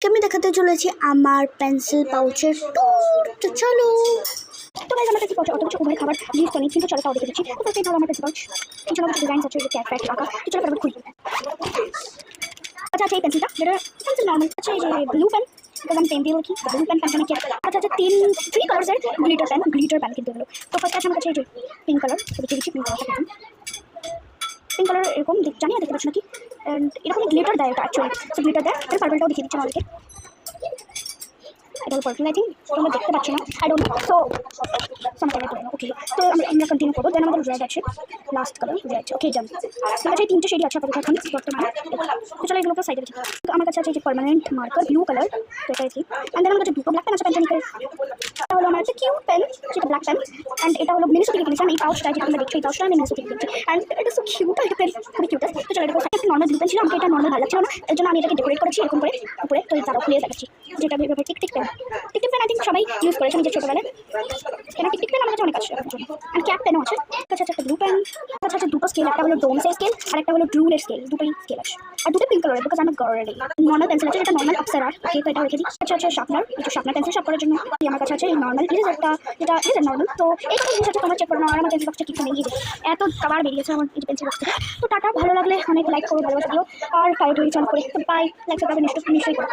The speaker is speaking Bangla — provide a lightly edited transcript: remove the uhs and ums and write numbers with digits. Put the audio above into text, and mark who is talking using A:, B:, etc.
A: আমি দেখাতে চলেছি আমার পেন্সিল পাউচের ট্যুর। তো চলো। তো গাইস আমার কাছে পাউচ অত কিছু উভয় খাবার লিস্ট নেই, কিন্তু চলো তাও দেখে দিচ্ছি। তো ফার্স্টে ধরো আমার পেন্সিল পাউচ, কিছু না কিছু ডিজাইন আছে, যে ক্যাট ফ্যাট আঁকা। তো চলো ফটাফট খুলি। আচ্ছা এই পেন্সিলটা, যেটা পেন্সিল নর্মাল আছে, এই যে ব্লু পেন, বিকজ আমি পেন দিয়ে রাখি ব্লু পেন পেনটা নাকি। আচ্ছা থ্রি কালার্সের গ্লিটার পেন কিন্তু এগুলো। তো ফার্স্ট আছে আমার কাছে এই যে পিঙ্ক কালার, দেখিয়ে দিচ্ছি পিঙ্ক কালারটা কেমন। পিঙ্ক কালার এরকম জানি না দেখতে পাচ্ছ নাকি, অ্যান্ড এরকম গ্লিটার দেয় এটা অ্যাকচুয়ালি। তো গ্লিটার দেয়, এর পার্পলটাও দেখিয়ে দিচ্ছি আমাদেরকে। এটা হলো পার্পল, আই থিঙ্ক তোমরা দেখতে পাচ্ছ না, আই ডোন্ট নো। তো ওকে, তো আমরা কন্টিনিউ করবো। দেন আমাদের রেড আছে, লাস্ট কালার রেড। ওকে ডান। আমার কাছে তিনটে শেডই আছে আপাতত এখন বর্তমানে। তো চলো এগুলোকে সাইডে রেখে। তো আমার কাছে আছে যে পার্মানেন্ট মার্কার ব্লু কালার, তো এটা কি। অ্যান্ড দেন আমার কাছে দুটো ব্ল্যাক পেন আছে পেন্সিল। এটা হলো আমার একটা কিউট পেন, যেটা ব্ল্যাক পেন। অ্যান্ড এটা হলো মিনিসো থেকে কিনেছি আমি। এই পাউচটা যেটা তোমরা দেখছো, এই পাউচটা আমি মিনিসো থেকে কিনেছি। অ্যান্ড এটা সো কিউট, এটা পেন খুবই কিউট। তো চলো এটা একটা নর্মাল ব্লু পেন ছিল, আমাকে এটা নর্মাল ভালো লাগছিল না, এর জন্য আমি এটাকে ডেকোরেট করেছি এরকম করে উপরে। তো তারা খুলে দেখাচ্ছি, যেটা ভেবে টিকটিক পেন। টিকটিক পেন আই থিঙ্ক সবাই ইউজ করেছে নিজের ছোটবেলায়। এটা টিকটিক পেন আমার কাছে অনেক আছে। অ্যান্ড ক্যাপ পেনও আছে। কাছে আছে একটা ব্লু পেন, কাছে আছে দুটো স্কেল, একটা হলো ডোমসের স্কেল আর একটা হলো ড্রুলের স্কেল। দুটোই স্কেল আছে, আর দুটো পিঙ্ক কালারের, বিকজ আমি গার্লি। নর্মাল পেন্সিল আছে, যেটা নর্মাল আপসারার। ওকে, তো এটা রেখে দিই। আচ্ছা আছে শার্পনার, একটু শার্পনার পেন্সিল শার্প করার জন্য। আমার কাছে আছে এই নর্মাল ইরেজারটা, যেটা ইরেজার নর্মাল। তো এই জিনিস আছে, তোমরা চেক করে নাও। আর আমার পেন্সিল বক্সটা কিছু নেই, এত কাবার বেরিয়েছে আমার এই পেন্সিল বক্স থেকে। তো টাটা, ভালো লাগলে অনেক লাইক করো, ভালোবাসা দিও। আর টাইট হয়ে চালু করে বাই, লাইক সাবস্ক্রাইব নিশ্চয়ই করো।